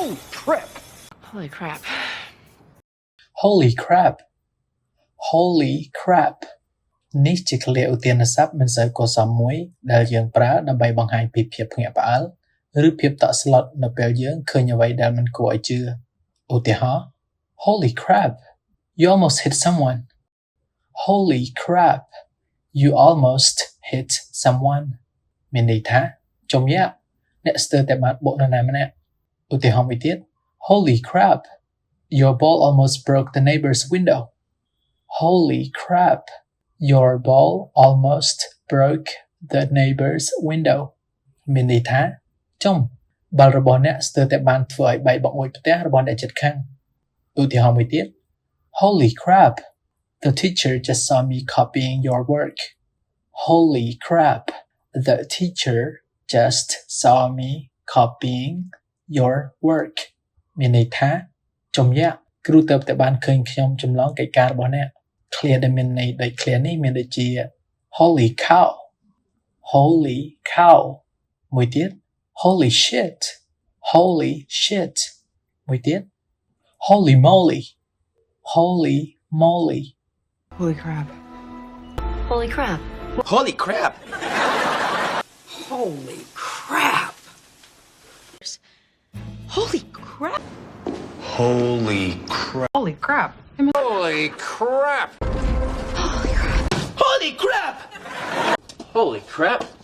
Holy crap. Holy crap. Holy crap. Holy crap នេះជាឃ្លាឧទានស័ព្ទមិនសូវគួរសមមួយដែលយើងប្រើដើម្បីបង្ហាញពីភាពភ្ញាក់ផ្អើលឬភាពតក់ស្លុតនៅពេលយើងឃើញអ្វីដែលមិនគួរឲ្យជឿឧទាហរណ៍ Holy crap you almost hit someone Holy crap you almost hit someone មានន័យថាចំយ៉ាក់អ្នកស្ទើរតែបានបុកនរណាម្នាក់ឧទាហរណ៍មួយទៀត Holy crap your ball almost broke the neighbor's window Holy crap your ball almost broke the neighbor's window មានន័យថាចំបាល់របស់អ្នកស្ទើរតែបានធ្វើឲ្យបែកបង្អួចផ្ទះរបស់អ្នកជិតខាងឧទាហរណ៍មួយទៀត Holy crap the teacher just saw me copying your work Holy crap the teacher just saw me copying your work មានន័យថាចំយ៉ាក់គ្រូទើបតែបានឃើញខ្ញុំចម្លងកិច្ចការរបស់អ្នកឃ្លាដែលមានន័យដូចឃ្លានេះមានដូចជា Holy cow Holy cow មួយទៀត Holy shit Holy shit មួយទៀត Holy moly Holy moly Holy crap. Holy crap. Holy crap. Holy crap. Holy crap. Holy crap. Holy crap. Holy crap. Holy crap. Holy crap. Holy crap.